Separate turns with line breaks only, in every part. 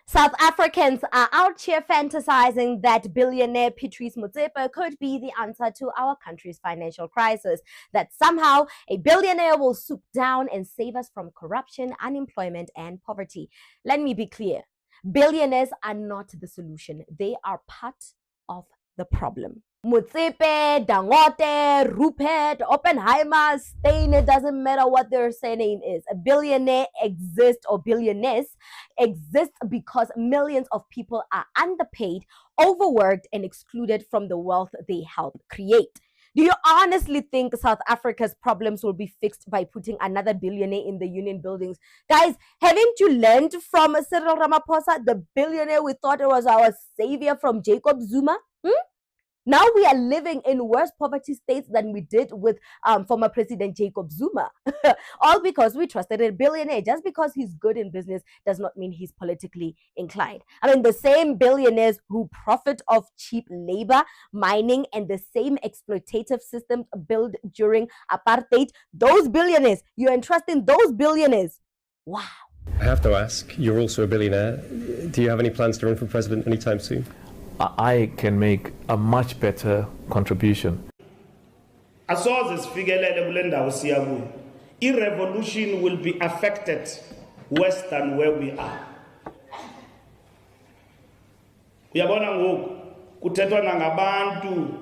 South Africans are out here fantasizing that billionaire Patrice Motsepe could be the answer to our country's financial crisis, that somehow a billionaire will swoop down and save us from corruption, unemployment, and poverty. Let me be clear. Billionaires are not the solution. They are part of the problem. Motsepe, Dangote, Rupert, Oppenheimer, Stein, it doesn't matter what their surname is. A billionaire exists, or billionaires exist because millions of people are underpaid, overworked, and excluded from the wealth they help create. Do you honestly think South Africa's problems will be fixed by putting another billionaire in the union buildings? Guys, haven't you learned from Cyril Ramaphosa, the billionaire we thought was our savior from Jacob Zuma? Now we are living in worse poverty states than we did with former President Jacob Zuma. All because we trusted a billionaire. Just because he's good in business does not mean he's politically inclined. I mean, the same billionaires who profit off cheap labor, mining, and the same exploitative systems built during apartheid, those billionaires, you're entrusting those billionaires. Wow.
I have to ask, you're also a billionaire. Do you have any plans to run for president anytime soon?
I can make a much better contribution.
Revolution will be affected worse than where we are. Uyabona ngoku kuthethwa nangabantu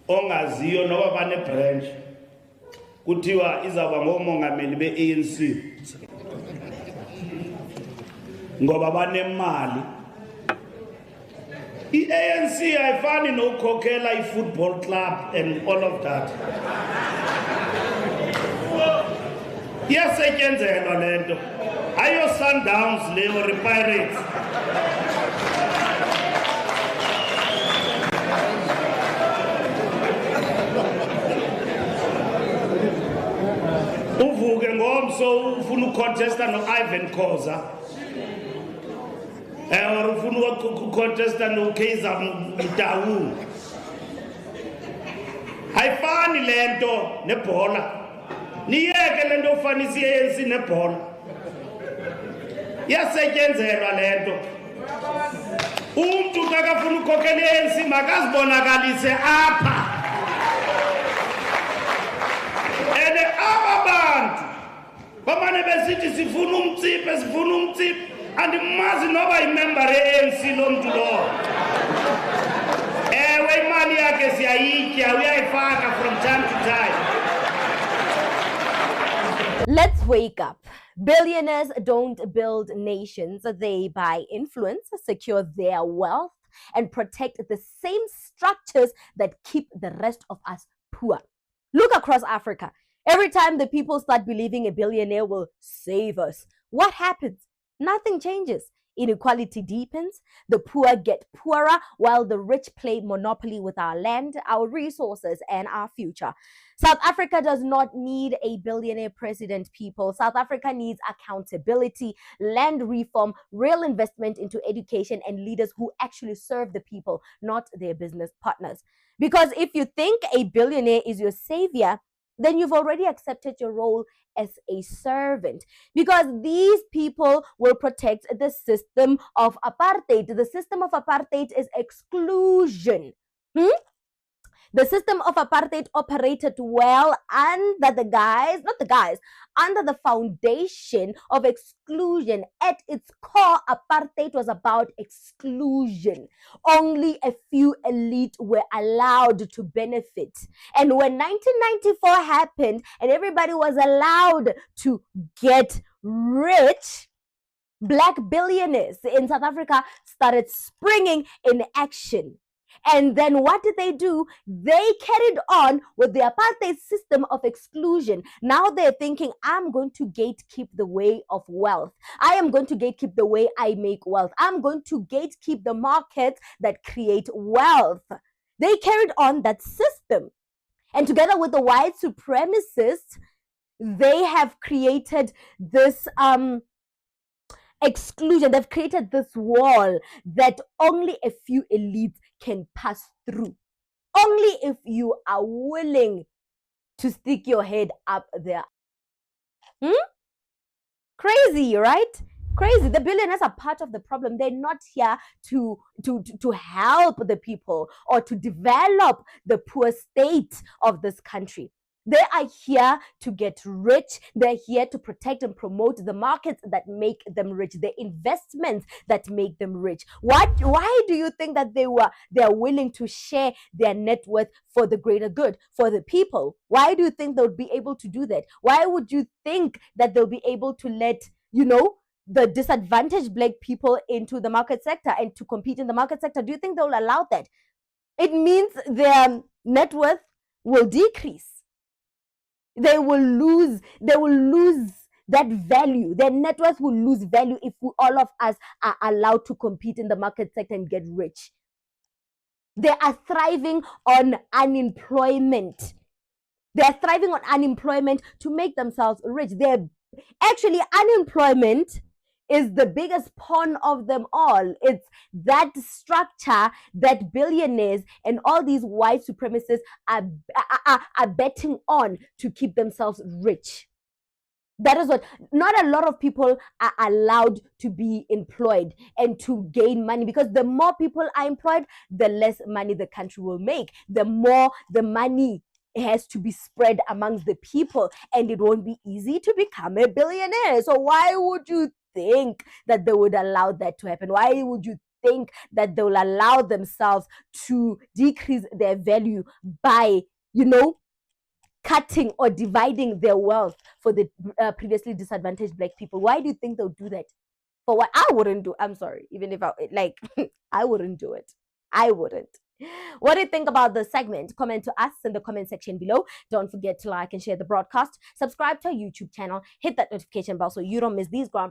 ongaziyo noba bane branch kuthiwa izaba ngomongameli be-ANC ngoba banemali. I-ANC ayifani nokukhokhela i-football club and all of that. Iyasetyenzelwa le nto. Ayo Sundowns le or Pirates. Uvuke ngomso ufuna ukucontesta no-Ivan Khoza. Or ufuna ukucontesta no-Kaizer Motaung. Ayifani le nto nebhola. Niyeke le nto ufanisa i-ANC nebhola. Iyasetyenzelwa le nto. Umntu xa kafuna ukukhokhela i-ANC makazibonakalise apha. And aba bantu bamane besithi sifuna umtsipe andimazi noba imember ye-ANC lo mntu lo. Ewe imali yakhe siyayitya uyayifaka from time to time.
Let's wake up. Billionaires don't build nations. They buy influence, secure their wealth, and protect the same structures that keep the rest of us poor. Look across Africa. Every time the people start believing a billionaire will save us, what happens? Nothing changes. Inequality deepens, the poor get poorer, while the rich play monopoly with our land, our resources, and our future. South Africa does not need a billionaire president, people. South Africa needs accountability, land reform, real investment into education, and leaders who actually serve the people, not their business partners. Because if you think a billionaire is your savior, then you've already accepted your role as a servant, because these people will protect the system of apartheid. The system of apartheid is exclusion. The system of apartheid operated well under under the foundation of exclusion. At its core, apartheid was about exclusion. Only a few elite were allowed to benefit. And when 1994 happened and everybody was allowed to get rich, Black billionaires in South Africa started springing in action. And then what did they do? They carried on with the apartheid system of exclusion. Now they're thinking, I'm going to gatekeep the way of wealth. I am going to gatekeep the way I make wealth. I'm going to gatekeep the markets that create wealth. They carried on that system. And together with the white supremacists, they have created this exclusion. They've created this wall that only a few elites can pass through. Only if you are willing to stick your head up there. Crazy, right? crazy. The billionaires are part of the problem. They're not here to help the people or to develop the poor state of this country. They are here to get rich. They're here to protect and promote the markets that make them rich, the investments that make them rich. Why do you think that they're willing to share their net worth for the greater good, for the people? Why do you think they'll be able to do that? Why would you think that they'll be able to let, the disadvantaged Black people into the market sector and to compete in the market sector? Do you think they'll allow that? It means their net worth will decrease. They will lose that value. Their net worth will lose value if all of us are allowed to compete in the market sector and get rich. They are thriving on unemployment. They are thriving on unemployment to make themselves rich. Actually, unemployment is the biggest pawn of them all. It's that structure that billionaires and all these white supremacists are betting on to keep themselves rich. That is what, not a lot of people are allowed to be employed and to gain money, because the more people are employed, the less money the country will make. The more the money has to be spread amongst the people, and it won't be easy to become a billionaire. So why would you think that they would allow that to happen? Why would you think that they will allow themselves to decrease their value by, cutting or dividing their wealth for the previously disadvantaged Black people? Why do you think they'll do that? For what? I wouldn't do. I'm sorry. Even if I wouldn't do it. I wouldn't. What do you think about the segment? Comment to us in the comment section below. Don't forget to like and share the broadcast. Subscribe to our YouTube channel. Hit that notification bell so you don't miss these ground